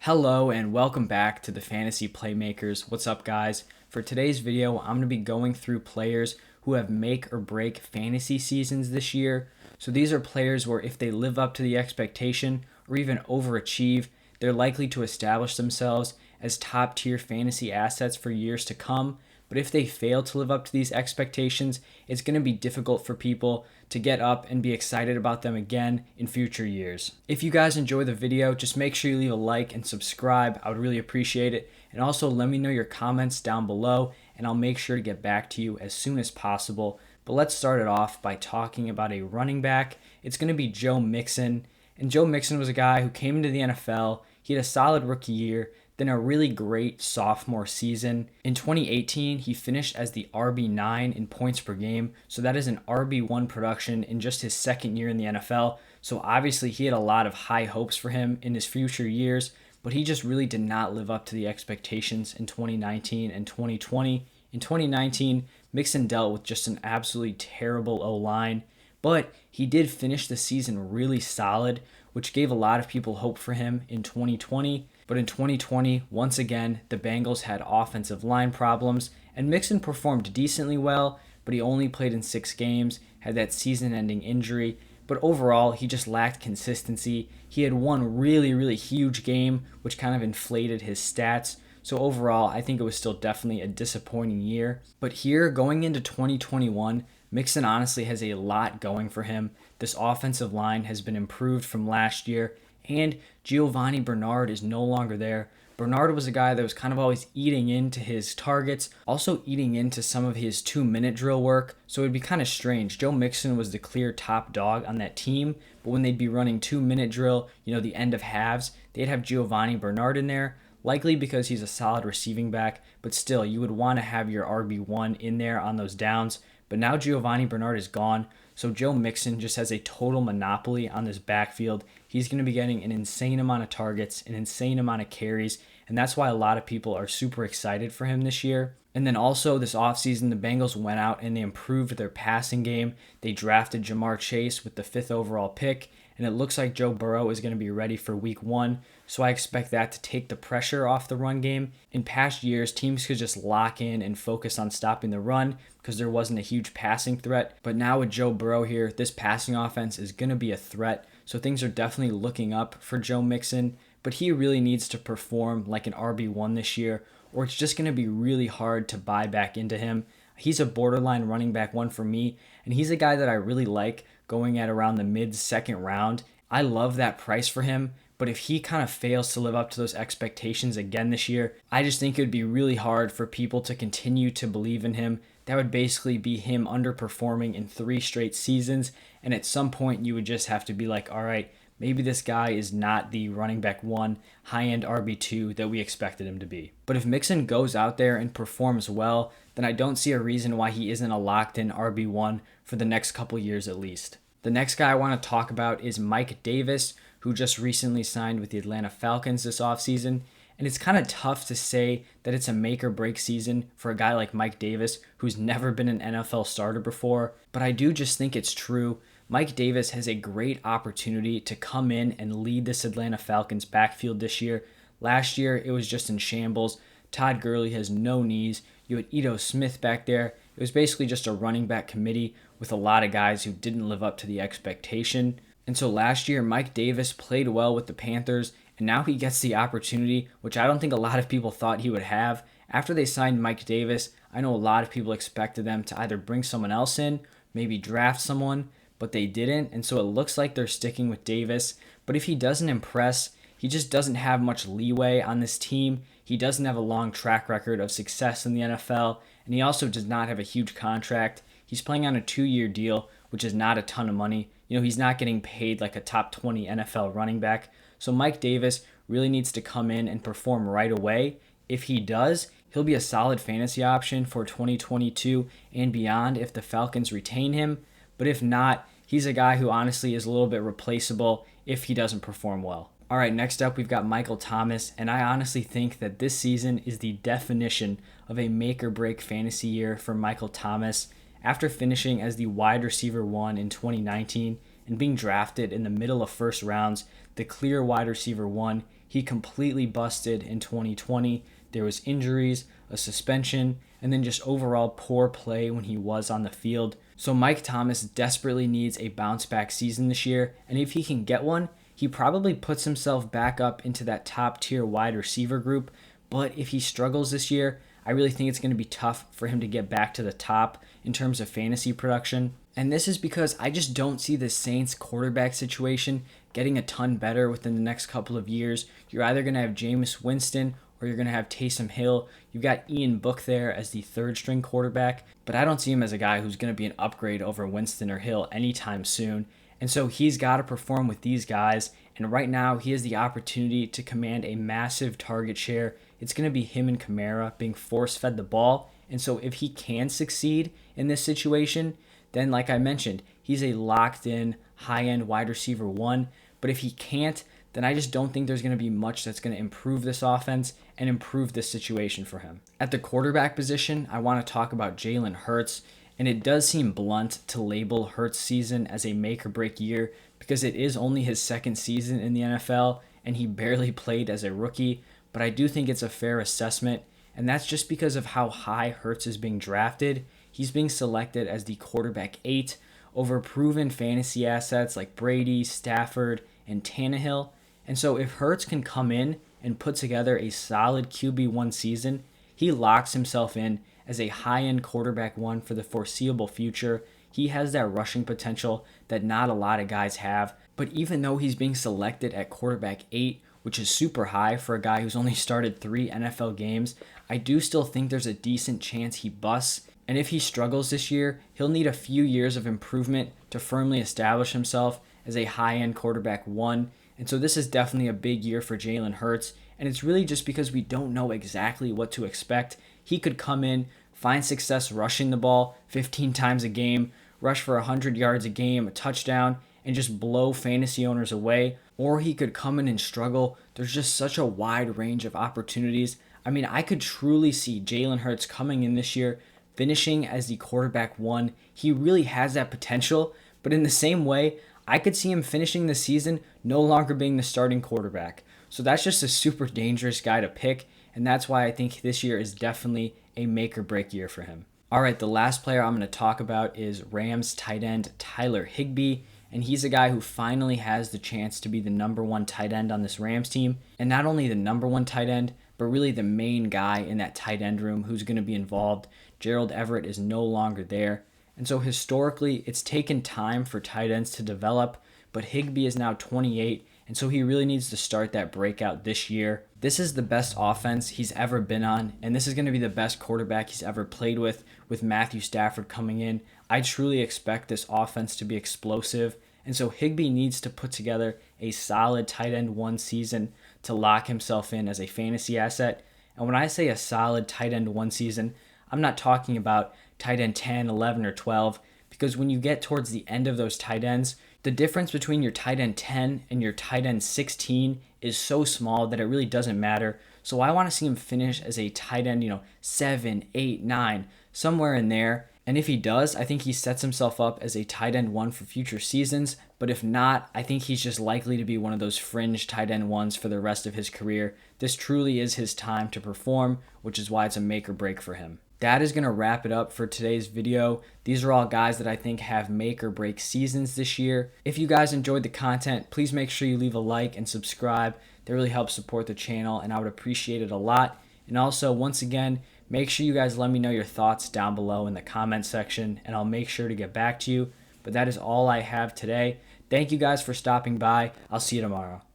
Hello and welcome back to the Fantasy Playmakers. What's up, guys? For today's video, I'm going to be going through players who have make or break fantasy seasons this year. So these are players where if they live up to the expectation or even overachieve, they're likely to establish themselves as top tier fantasy assets for years to come. But if they fail to live up to these expectations, it's going to be difficult for people to get up and be excited about them again in future years. If you guys enjoy the video, just make sure you leave a like and subscribe. I would really appreciate it. And also let me know your comments down below and I'll make sure to get back to you as soon as possible. But let's start it off by talking about a running back. It's going to be Joe Mixon. And Joe Mixon was a guy who came into the NFL. He had a solid rookie year, then a really great sophomore season. In 2018, he finished as the RB9 in points per game, so that is an RB1 production in just his second year in the NFL. So obviously he had a lot of high hopes for him in his future years, but he just really did not live up to the expectations in 2019 and 2020. In 2019, Mixon dealt with just an absolutely terrible O-line, but he did finish the season really solid, which gave a lot of people hope for him in 2020. But in 2020, once again, the Bengals had offensive line problems, and Mixon performed decently well, but he only played in 6 games, had that season-ending injury. But overall, he just lacked consistency. He had one really huge game, which kind of inflated his stats. So overall, I think it was still definitely a disappointing year. But here, going into 2021, Mixon honestly has a lot going for him. This offensive line has been improved from last year, and Giovanni Bernard is no longer there. Bernard was a guy that was kind of always eating into his targets, also eating into some of his 2-minute drill work, so it'd be kind of strange. Joe Mixon was the clear top dog on that team, but when they'd be running 2-minute drill, the end of halves, they'd have Giovanni Bernard in there, likely because he's a solid receiving back, but still, you would want to have your RB1 in there on those downs. But now Giovanni Bernard is gone, so Joe Mixon just has a total monopoly on this backfield. He's going to be getting an insane amount of targets, an insane amount of carries, and that's why a lot of people are super excited for him this year. And then also this offseason, the Bengals went out and they improved their passing game. They drafted Jamar Chase with the 5th overall pick, and it looks like Joe Burrow is going to be ready for week 1. So I expect that to take the pressure off the run game. In past years, teams could just lock in and focus on stopping the run because there wasn't a huge passing threat. But now with Joe Burrow here, this passing offense is going to be a threat. So things are definitely looking up for Joe Mixon. But he really needs to perform like an RB1 this year, or it's just going to be really hard to buy back into him. He's a borderline running back 1 for me, and he's a guy that I really like going at around the mid-second round. I love that price for him, but if he kind of fails to live up to those expectations again this year, I just think it would be really hard for people to continue to believe in him. That would basically be him underperforming in 3 straight seasons, and at some point you would just have to be like, all right, maybe this guy is not the running back 1, high-end RB2 that we expected him to be. But if Mixon goes out there and performs well, then I don't see a reason why he isn't a locked-in RB1 for the next couple years at least. The next guy I want to talk about is Mike Davis, who just recently signed with the Atlanta Falcons this offseason. And it's kind of tough to say that it's a make or break season for a guy like Mike Davis, who's never been an NFL starter before. But I do just think it's true. Mike Davis has a great opportunity to come in and lead this Atlanta Falcons backfield this year. Last year, it was just in shambles. Todd Gurley has no knees. You had Ito Smith back there. It was basically just a running back committee with a lot of guys who didn't live up to the expectation. And so last year, Mike Davis played well with the Panthers, and now he gets the opportunity, which I don't think a lot of people thought he would have. After they signed Mike Davis, I know a lot of people expected them to either bring someone else in, maybe draft someone, but they didn't, and so it looks like they're sticking with Davis. But if he doesn't impress, he just doesn't have much leeway on this team. He doesn't have a long track record of success in the NFL, and he also does not have a huge contract. He's playing on a 2-year deal, which is not a ton of money. He's not getting paid like a top 20 NFL running back. So Mike Davis really needs to come in and perform right away. If he does, he'll be a solid fantasy option for 2022 and beyond if the Falcons retain him. But if not, he's a guy who honestly is a little bit replaceable if he doesn't perform well. All right, next up we've got Michael Thomas, and I honestly think that this season is the definition of a make or break fantasy year for Michael Thomas. After finishing as the wide receiver 1 in 2019 and being drafted in the middle of first rounds, the clear wide receiver 1, He completely busted in 2020. There was injuries, a suspension, and then just overall poor play when he was on the field. So Mike Thomas desperately needs a bounce back season this year, and if he can get one, he probably puts himself back up into that top tier wide receiver group. But if he struggles this year, I really think it's going to be tough for him to get back to the top in terms of fantasy production. And this is because I just don't see the Saints quarterback situation getting a ton better within the next couple of years. You're either going to have Jameis Winston or you're going to have Taysom Hill. You've got Ian Book there as the third string quarterback, but I don't see him as a guy who's going to be an upgrade over Winston or Hill anytime soon. And so he's got to perform with these guys. And right now, he has the opportunity to command a massive target share. It's going to be him and Kamara being force-fed the ball. And so if he can succeed in this situation, then like I mentioned, he's a locked-in, high-end wide receiver one. But if he can't, then I just don't think there's going to be much that's going to improve this offense and improve this situation for him. At the quarterback position, I want to talk about Jalen Hurts. And it does seem blunt to label Hurts' season as a make-or-break year because it is only his second season in the NFL and he barely played as a rookie, but I do think it's a fair assessment, and that's just because of how high Hurts is being drafted. He's being selected as the quarterback 8 over proven fantasy assets like Brady, Stafford, and Tannehill. And so if Hurts can come in and put together a solid QB1 season, he locks himself in as a high-end quarterback 1 for the foreseeable future. He has that rushing potential that not a lot of guys have. But even though he's being selected at quarterback 8, which is super high for a guy who's only started 3 NFL games, I do still think there's a decent chance he busts. And if he struggles this year, he'll need a few years of improvement to firmly establish himself as a high-end quarterback 1. And so this is definitely a big year for Jalen Hurts. And it's really just because we don't know exactly what to expect. He could come in, find success rushing the ball 15 times a game, rush for 100 yards a game, a touchdown, and just blow fantasy owners away. Or he could come in and struggle. There's just such a wide range of opportunities. I mean, I could truly see Jalen Hurts coming in this year, finishing as the quarterback 1. He really has that potential, but in the same way, I could see him finishing the season no longer being the starting quarterback. So that's just a super dangerous guy to pick, and that's why I think this year is definitely a make or break year for him. All right, the last player I'm going to talk about is Rams tight end Tyler Higbee, and he's a guy who finally has the chance to be the number 1 tight end on this Rams team, and not only the number 1 tight end, but really the main guy in that tight end room who's going to be involved. Gerald Everett is no longer there, and so historically, it's taken time for tight ends to develop, but Higbee is now 28, and so he really needs to start that breakout this year. This is the best offense he's ever been on, and this is going to be the best quarterback he's ever played with Matthew Stafford coming in. I truly expect this offense to be explosive, and so Higbee needs to put together a solid tight end 1 season to lock himself in as a fantasy asset. And when I say a solid tight end 1 season, I'm not talking about tight end 10, 11, or 12, because when you get towards the end of those tight ends, the difference between your tight end 10 and your tight end 16 is so small that it really doesn't matter. So I want to see him finish as a tight end, 7, 8, 9, somewhere in there. And if he does, I think he sets himself up as a tight end 1 for future seasons. But if not, I think he's just likely to be one of those fringe tight end 1s for the rest of his career. This truly is his time to perform, which is why it's a make or break for him. That is going to wrap it up for today's video. These are all guys that I think have make or break seasons this year. If you guys enjoyed the content, please make sure you leave a like and subscribe. That really helps support the channel, and I would appreciate it a lot. And also, once again, make sure you guys let me know your thoughts down below in the comment section, and I'll make sure to get back to you. But that is all I have today. Thank you guys for stopping by. I'll see you tomorrow.